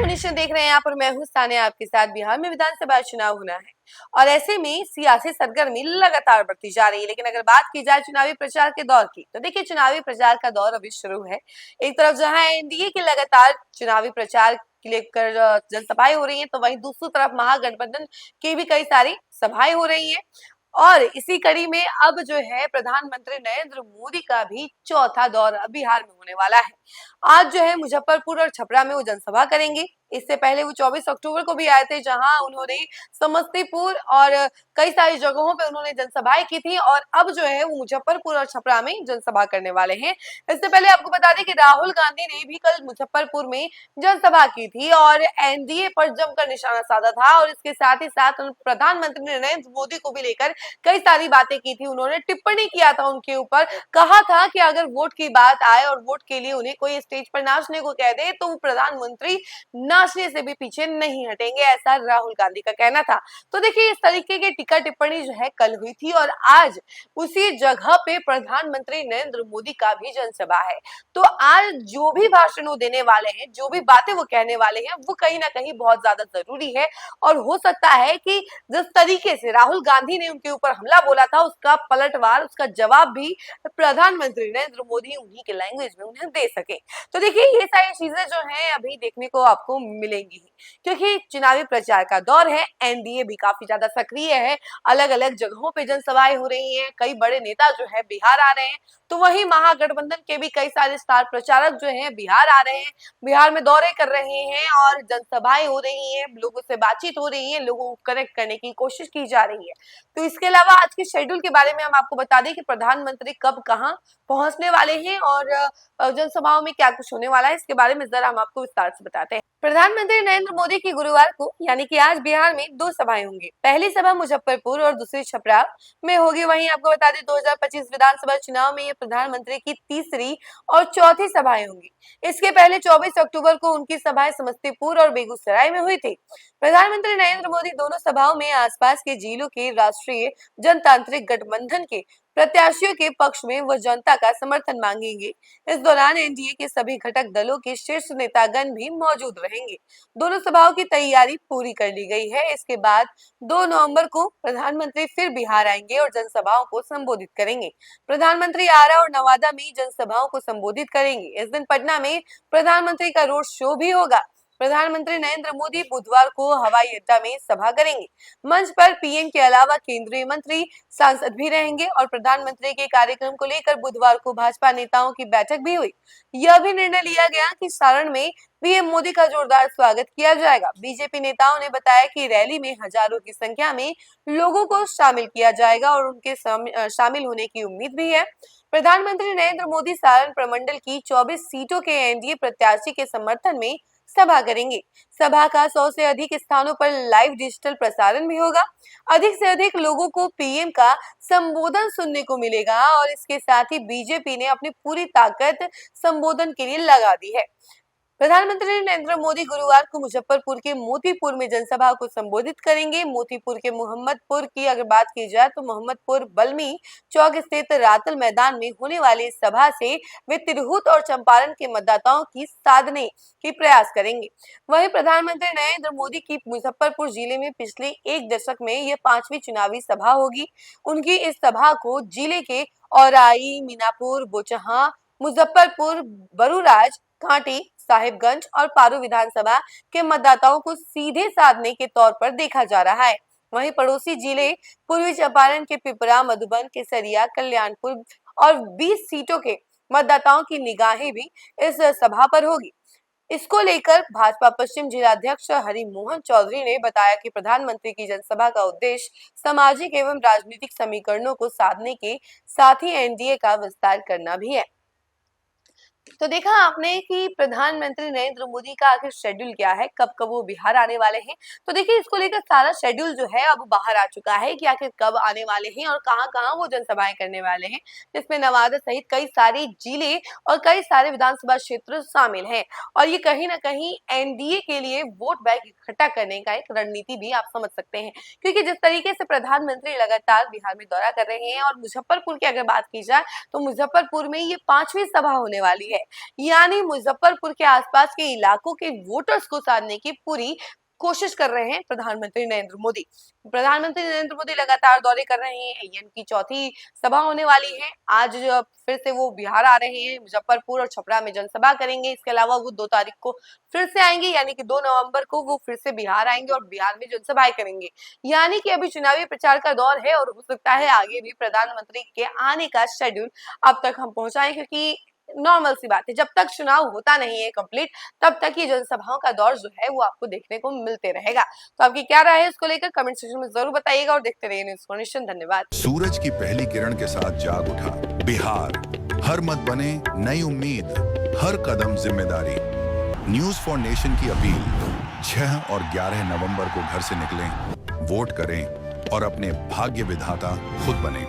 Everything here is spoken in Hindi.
तो निश्चित देख रहे हैं यहाँ पर मैं हूँ सानिया आपके साथ। बिहार में विधानसभा चुनाव होना है और ऐसे में सियासी सरगर्मी लगातार बढ़ती जा रही है। लेकिन अगर बात की जाए चुनावी प्रचार के दौर की, तो देखिए चुनावी प्रचार का दौर अभी शुरू है। एक तरफ जहां एनडीए की लगातार चुनावी प्रचार के लेकर जनसभाएं हो रही हैं, तो वहीं दूसरी तरफ महागठबंधन की भी कई सारी सभाएं हो रही हैं। और इसी कड़ी में अब जो है प्रधानमंत्री नरेंद्र मोदी का भी चौथा दौर बिहार में होने वाला है। आज जो है मुजफ्फरपुर और छपरा में वो जनसभा करेंगे। इससे पहले वो 24 अक्टूबर को भी आए थे, जहां उन्होंने समस्तीपुर और कई सारी जगहों पे उन्होंने जनसभाएं की थी और अब जो है वो मुजफ्फरपुर और छपरा में जनसभा करने वाले हैं। इससे पहले आपको बता दें कि राहुल गांधी ने भी कल मुजफ्फरपुर में जनसभा की थी और एनडीए पर जमकर निशाना साधा था और इसके साथ ही साथ प्रधानमंत्री नरेंद्र मोदी को भी लेकर कई सारी बातें की थी। उन्होंने टिप्पणी किया था उनके ऊपर, कहा था कि अगर वोट की बात आए और वोट के लिए उन्हें कोई स्टेज पर नाचने को कह दे तो वो प्रधानमंत्री नाचने से भी पीछे नहीं हटेंगे, ऐसा राहुल गांधी का कहना था। तो देखिए इस तरीके की टीका टिप्पणी जो है कल हुई थी और आज उसी जगह पे प्रधानमंत्री नरेंद्र मोदी का भी जनसभा है। तो आज जो भी भाषण वो देने वाले हैं, जो भी बातें वो कहने वाले हैं, वो कहीं ना कहीं बहुत ज्यादा जरूरी है और हो सकता है कि जिस तरीके से राहुल गांधी ने उनके ऊपर हमला बोला था, उसका पलटवार, उसका जवाब भी प्रधानमंत्री नरेंद्र मोदी उन्हीं के लैंग्वेज में उन्हें दे सके। तो देखिए ये सारी चीजें जो हैं अभी देखने को आपको मिलेंगी ही, क्योंकि चुनावी प्रचार का दौर है। एनडीए भी काफी ज्यादा सक्रिय है, अलग अलग जगहों पे जनसभाएं हो रही हैं, कई बड़े नेता जो है बिहार आ रहे हैं। तो वहीं महागठबंधन के भी कई सारे स्टार प्रचारक जो हैं बिहार आ रहे हैं, बिहार में दौरे कर रहे हैं और जनसभाएं हो रही हैं, लोगों से बातचीत हो रही है, लोगों को कनेक्ट करने की कोशिश की जा रही है। तो इसके अलावा आज के शेड्यूल के बारे में हम आपको बता दें कि प्रधानमंत्री कब कहां पहुंचने वाले हैं और जनसभाओं में क्या कुछ होने वाला है, इसके बारे में जरा हम आपको विस्तार से बताते हैं। प्रधानमंत्री नरेंद्र मोदी की गुरुवार को यानी कि आज बिहार में दो सभाएं होंगी। पहली सभा मुजफ्फरपुर और दूसरी छपरा में होगी। वहीं आपको बता दें 2025 विधानसभा चुनाव में ये प्रधानमंत्री की तीसरी और चौथी सभाएं होंगी। इसके पहले 24 अक्टूबर को उनकी सभाएं समस्तीपुर और बेगूसराय में हुई थी। प्रधानमंत्री नरेंद्र मोदी दोनों सभाओं में आसपास के जिलों के राष्ट्रीय जनतांत्रिक गठबंधन के प्रत्याशियों के पक्ष में वो जनता का समर्थन मांगेंगे। इस दौरान एनडीए के सभी घटक दलों के शीर्ष नेतागण भी मौजूद रहेंगे। दोनों सभाओं की तैयारी पूरी कर ली गई है। इसके बाद 2 नवंबर को प्रधानमंत्री फिर बिहार आएंगे और जनसभाओं को संबोधित करेंगे। प्रधानमंत्री आरा और नवादा में जनसभाओं को संबोधित करेंगे। इस दिन पटना में प्रधानमंत्री का रोड शो भी होगा। प्रधानमंत्री नरेंद्र मोदी बुधवार को हवाई अड्डा में सभा करेंगे। मंच पर पीएम के अलावा केंद्रीय मंत्री, सांसद भी रहेंगे और प्रधानमंत्री के कार्यक्रम को लेकर बुधवार को भाजपा नेताओं की बैठक भी हुई। यह भी निर्णय लिया गया कि सारण में पीएम मोदी का जोरदार स्वागत किया जाएगा। बीजेपी नेताओं ने बताया कि रैली में हजारों की संख्या में लोगों को शामिल किया जाएगा और उनके शामिल होने की उम्मीद भी है। प्रधानमंत्री नरेंद्र मोदी सारण प्रमंडल की 24 सीटों के एनडीए प्रत्याशी के समर्थन में सभा करेंगे। सभा का 100 से अधिक स्थानों पर लाइव डिजिटल प्रसारण भी होगा। अधिक से अधिक लोगों को पीएम का संबोधन सुनने को मिलेगा और इसके साथ ही बीजेपी ने अपनी पूरी ताकत संबोधन के लिए लगा दी है। प्रधानमंत्री नरेंद्र मोदी गुरुवार को मुजफ्फरपुर के मोतीपुर में जनसभा को संबोधित करेंगे। मोतीपुर के मोहम्मदपुर की अगर बात की जाए तो मोहम्मदपुर बल्मी चौक स्थित रातल मैदान में होने वाली सभा से वे तिरहुत और चंपारण के मतदाताओं की साधने की प्रयास करेंगे। वहीं प्रधानमंत्री नरेंद्र मोदी की मुजफ्फरपुर जिले में पिछले एक दशक में यह 5वीं चुनावी सभा होगी। उनकी इस सभा को जिले के औराई, मीनापुर, बोचहां, मुजफ्फरपुर, बरूराज, कांटी, साहिबगंज और पारू विधानसभा के मतदाताओं को सीधे साधने के तौर पर देखा जा रहा है। वहीं पड़ोसी जिले पूर्वी चंपारण के पिपरा, मधुबन, केसरिया, कल्याणपुर और 20 सीटों के मतदाताओं की निगाहें भी इस सभा पर होगी। इसको लेकर भाजपा पश्चिम जिलाध्यक्ष हरिमोहन चौधरी ने बताया कि प्रधानमंत्री की जनसभा का उद्देश्य सामाजिक एवं राजनीतिक समीकरणों को साधने के साथ ही एनडीए का विस्तार करना भी है। तो देखा आपने कि प्रधानमंत्री नरेंद्र मोदी का आखिर शेड्यूल क्या है, कब कब वो बिहार आने वाले हैं। तो देखिए इसको लेकर सारा शेड्यूल जो है अब बाहर आ चुका है कि आखिर कब आने वाले हैं और कहां कहां वो जनसभाएं करने वाले हैं, जिसमें नवादा सहित कई सारे जिले और कई सारे विधानसभा क्षेत्र शामिल हैं। और ये कहीं ना कहीं एनडीए के लिए वोट बैंक इकट्ठा करने का एक रणनीति भी आप समझ सकते हैं, क्योंकि जिस तरीके से प्रधानमंत्री लगातार बिहार में दौरा कर रहे हैं और मुजफ्फरपुर की अगर बात की जाए तो मुजफ्फरपुर में ये 5वीं सभा होने वाली है। है। यानी मुजफ्फरपुर के आसपास के इलाकों के वोटर्स को साधने की पूरी कोशिश कर रहे हैं प्रधानमंत्री नरेंद्र मोदी। प्रधानमंत्री नरेंद्र मोदी लगातार दौरे कर रहे हैं, ये उनकी चौथी सभा होने वाली है। आज फिर से वो बिहार आ रहे हैं, मुजफ्फरपुर और छपरा में जनसभा करेंगे। इसके अलावा वो 2 तारीख को फिर से आएंगे, यानी कि 2 नवंबर को वो फिर से बिहार आएंगे और बिहार में जनसभाएं करेंगे। यानी कि अभी चुनावी प्रचार का दौर है और हो सकता है आगे भी प्रधानमंत्री के आने का शेड्यूल अब तक हम पहुंचाएं, क्योंकि नॉर्मल सी बात है, जब तक चुनाव होता नहीं है कंप्लीट तब तक ये जनसभाओं का दौर जो है वो आपको देखने को मिलते रहेगा। तो आपकी क्या राय है इसको लेकर कमेंट सेक्शन में जरूर बताइएगा और देखते रहिए न्यूज़ फॉर नेशन। धन्यवाद। सूरज की पहली किरण के साथ जाग उठा बिहार, हर मत बने नई उम्मीद, हर कदम जिम्मेदारी। न्यूज़ फॉर नेशन की अपील, 6 और 11 नवंबर को घर से निकलें, वोट करें और अपने भाग्य विधाता खुद बने।